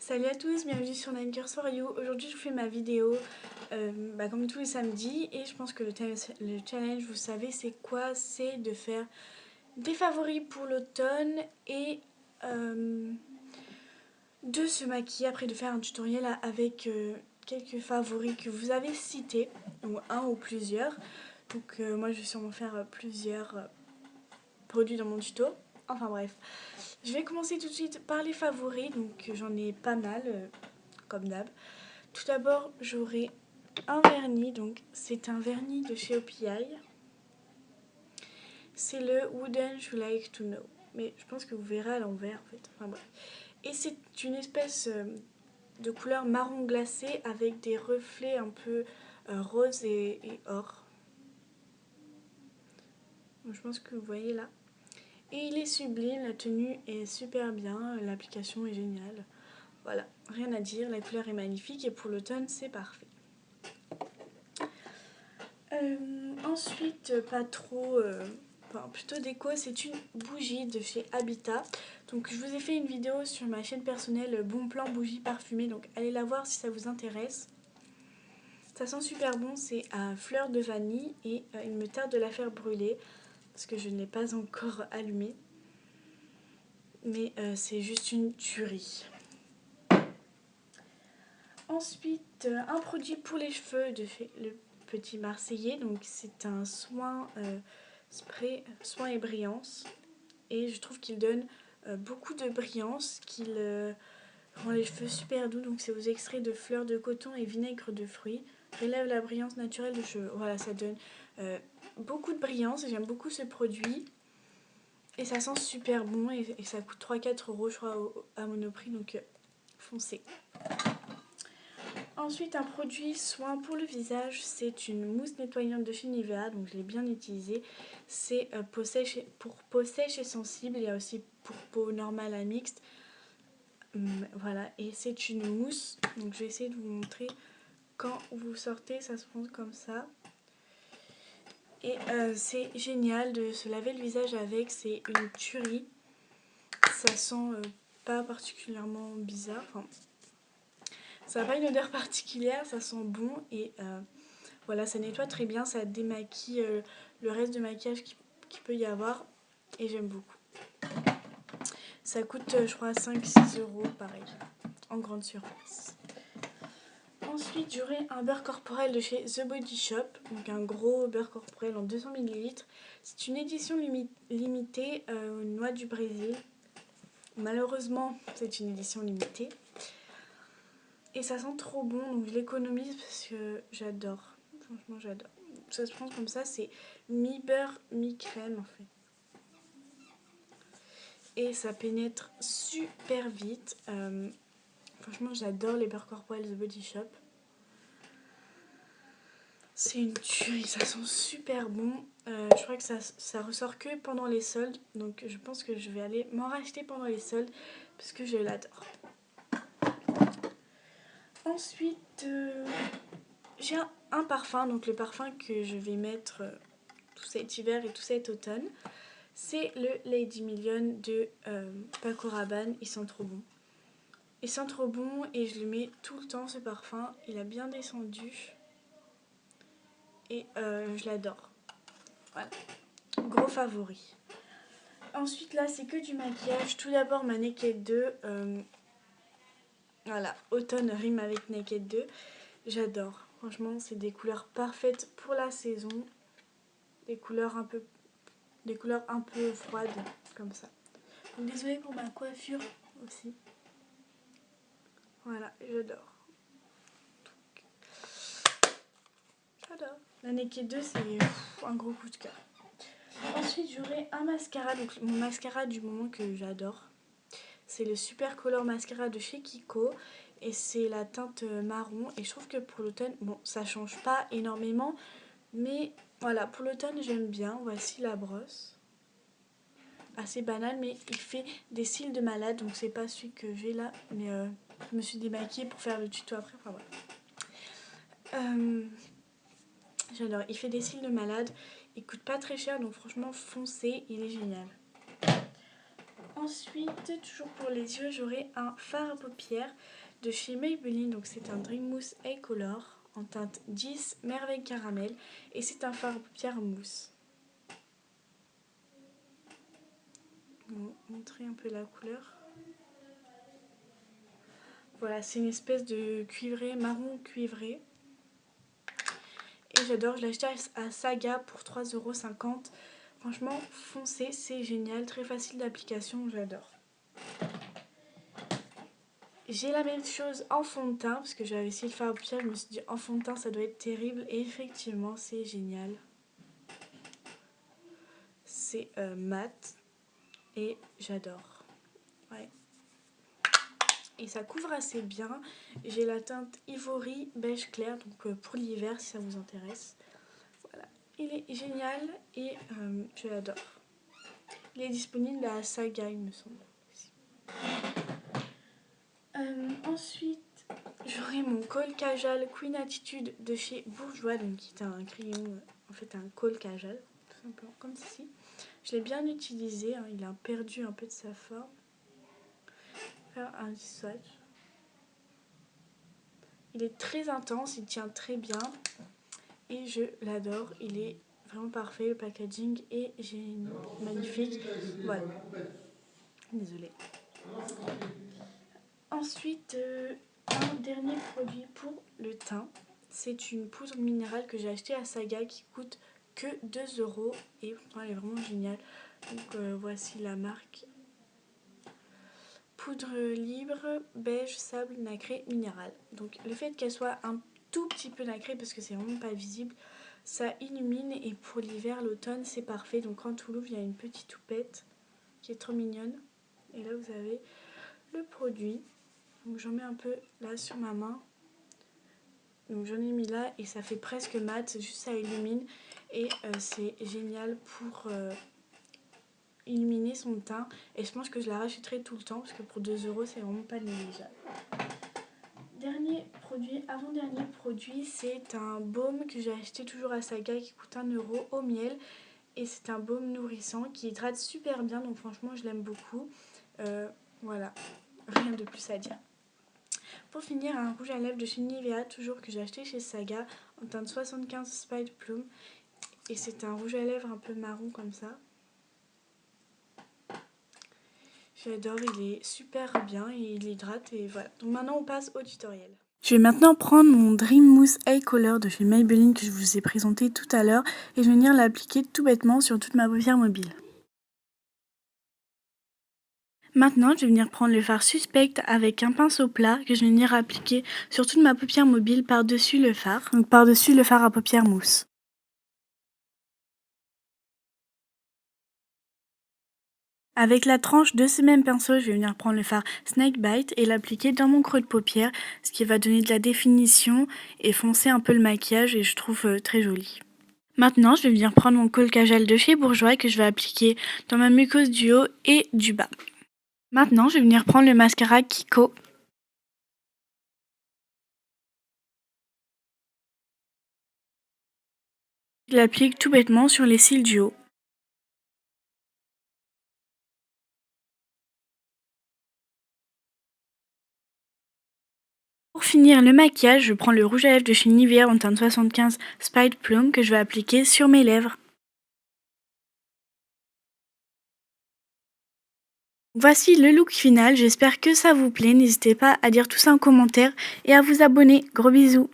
Salut à tous, bienvenue sur Nine Curse for You. Aujourd'hui je vous fais ma vidéo comme tous les samedis et je pense que le challenge, vous savez c'est quoi? C'est de faire des favoris pour l'automne et de se maquiller, après de faire un tutoriel avec quelques favoris que vous avez cités, ou un ou plusieurs. Donc moi je vais sûrement faire plusieurs produits dans mon tuto. Enfin bref, je vais commencer tout de suite par les favoris, donc j'en ai pas mal, comme d'hab. Tout d'abord, j'aurai un vernis, donc c'est un vernis de chez OPI. C'est le Wouldn't You Like to Know, mais je pense que vous verrez à l'envers en fait. Enfin bref. Et c'est une espèce de couleur marron glacé avec des reflets un peu rose et or. Donc, je pense que vous voyez là. Et il est sublime, la tenue est super bien, l'application est géniale. Voilà, rien à dire, la couleur est magnifique et pour l'automne c'est parfait. Ensuite, pas trop, plutôt déco, c'est une bougie de chez Habitat. Donc je vous ai fait une vidéo sur ma chaîne personnelle Bon Plan Bougie Parfumée, donc allez la voir si ça vous intéresse. Ça sent super bon, c'est à fleur de vanille et il me tarde de la faire brûler parce que je ne l'ai pas encore allumée. Mais c'est juste une tuerie. Ensuite, un produit pour les cheveux de chez Le Petit Marseillais. Donc c'est un soin spray, soin et brillance. Et je trouve qu'il donne beaucoup de brillance, qu'il rend les cheveux super doux. Donc c'est aux extraits de fleurs de coton et vinaigre de fruits. Relève la brillance naturelle de cheveux. Voilà, ça donne beaucoup de brillance. J'aime beaucoup ce produit. Et ça sent super bon et ça coûte 3-4 € je crois à Monoprix. Donc foncez. Ensuite, un produit soin pour le visage, c'est une mousse nettoyante de chez Nivea, donc je l'ai bien utilisée. C'est pour peau sèche et sensible, il y a aussi pour peau normale à mixte. Voilà, et c'est une mousse, donc je vais essayer de vous montrer. Quand vous sortez, ça se prend comme ça. Et c'est génial de se laver le visage avec, c'est une tuerie. Ça sent pas particulièrement bizarre, enfin, ça n'a pas une odeur particulière, ça sent bon et voilà, ça nettoie très bien, ça démaquille le reste de maquillage qu'il peut y avoir et j'aime beaucoup. Ça coûte je crois 5-6 € pareil, en grande surface. Ensuite j'aurai un beurre corporel de chez The Body Shop, donc un gros beurre corporel en 200 ml. C'est une édition limitée aux noix du Brésil. Malheureusement c'est une édition limitée. Et ça sent trop bon, donc je l'économise parce que j'adore. Franchement, j'adore. Ça se prend comme ça, c'est mi-beurre, mi-crème en fait. Et ça pénètre super vite. Franchement, j'adore les beurres corporels The Body Shop. C'est une tuerie, ça sent super bon. Je crois que ça ressort que pendant les soldes. Donc je pense que je vais aller m'en racheter pendant les soldes parce que je l'adore. Ensuite, j'ai un parfum, donc le parfum que je vais mettre tout cet hiver et tout cet automne. C'est le Lady Million de Paco Rabanne, il sent trop bon. Il sent trop bon et je le mets tout le temps ce parfum, il a bien descendu et je l'adore. Voilà, gros favori. Ensuite là c'est que du maquillage, tout d'abord ma Naked 2, voilà, automne rime avec Naked 2, j'adore. Franchement c'est des couleurs parfaites pour la saison, des couleurs un peu froides comme ça. Donc, désolée pour ma coiffure aussi. Voilà, j'adore. J'adore. La Naked 2, c'est un gros coup de cœur. Ensuite, j'aurai un mascara, donc mon mascara du moment que j'adore. C'est le Super Color Mascara de chez Kiko. Et c'est la teinte marron. Et je trouve que pour l'automne, bon, ça change pas énormément. Mais voilà, pour l'automne, j'aime bien. Voici la brosse. Assez banal, mais il fait des cils de malade. Donc c'est pas celui que j'ai là. Mais je me suis démaquillée pour faire le tuto après. Enfin voilà. J'adore. Il fait des cils de malade. Il coûte pas très cher. Donc franchement, foncez. Il est génial. Ensuite, toujours pour les yeux, j'aurai un fard à paupières de chez Maybelline. Donc c'est un Dream Mousse Eye Color en teinte 10 Merveille Caramel. Et c'est un fard à paupières mousse. Je vais vous montrer un peu la couleur. Voilà, c'est une espèce de cuivré, marron cuivré. Et j'adore, je l'ai acheté à Saga pour 3,50 €. Franchement, foncez, c'est génial, très facile d'application, j'adore. J'ai la même chose en fond de teint, parce que j'avais essayé de faire à paupières, je me suis dit en fond de teint ça doit être terrible. Et effectivement, c'est génial. C'est mat et j'adore. Ouais. Et ça couvre assez bien. J'ai la teinte Ivory beige clair, donc pour l'hiver si ça vous intéresse. Voilà, il est génial et je l'adore. Il est disponible à Saga, il me semble. Ensuite, j'aurai mon Kohl Kajal Queen Attitude de chez Bourjois, donc qui est un crayon, en fait un Kohl Kajal, tout simplement, comme ceci. Je l'ai bien utilisé, hein, il a perdu un peu de sa forme. Faire un swatch. Il est très intense, il tient très bien et je l'adore. Il est vraiment parfait, le packaging est magnifique. Voilà. Désolée. Ensuite, un dernier produit pour le teint. C'est une poudre minérale que j'ai achetée à Saga qui coûte que 2 € et pourtant elle est vraiment géniale. Donc voici la marque. Poudre libre, beige, sable, nacré, minéral. Donc le fait qu'elle soit un tout petit peu nacrée parce que c'est vraiment pas visible, ça illumine et pour l'hiver, l'automne c'est parfait. Donc quand on l'ouvre, il y a une petite toupette qui est trop mignonne. Et là vous avez le produit. Donc j'en mets un peu là sur ma main. Donc j'en ai mis là et ça fait presque mat, juste ça illumine et c'est génial pour illuminer son teint. Et je pense que je la rachèterai tout le temps parce que pour 2 € c'est vraiment pas négligeable. Dernier produit, avant-dernier produit, c'est un baume que j'ai acheté toujours à Saga qui coûte 1 € au miel. Et c'est un baume nourrissant qui hydrate super bien, donc franchement je l'aime beaucoup. Voilà, rien de plus à dire. Pour finir, un rouge à lèvres de chez Nivea, toujours que j'ai acheté chez Saga, en teinte 75 Spide Plume. Et c'est un rouge à lèvres un peu marron comme ça. J'adore, il est super bien et il hydrate et voilà. Donc maintenant on passe au tutoriel. Je vais maintenant prendre mon Dream Mousse Eye Color de chez Maybelline que je vous ai présenté tout à l'heure et je vais venir l'appliquer tout bêtement sur toute ma paupière mobile. Maintenant, je vais venir prendre le fard Suspect avec un pinceau plat que je vais venir appliquer sur toute ma paupière mobile par-dessus le fard, donc par-dessus le fard à paupières mousse. Avec la tranche de ce même pinceau, je vais venir prendre le fard Snake Bite et l'appliquer dans mon creux de paupière, ce qui va donner de la définition et foncer un peu le maquillage et je trouve très joli. Maintenant, je vais venir prendre mon Kohl Kajal de chez Bourjois que je vais appliquer dans ma muqueuse du haut et du bas. Maintenant, je vais venir prendre le mascara Kiko. Je l'applique tout bêtement sur les cils du haut. Pour finir le maquillage, je prends le rouge à lèvres de chez Nivea en teinte 75 Spide Plume que je vais appliquer sur mes lèvres. Voici le look final, j'espère que ça vous plaît, n'hésitez pas à dire tout ça en commentaire et à vous abonner. Gros bisous!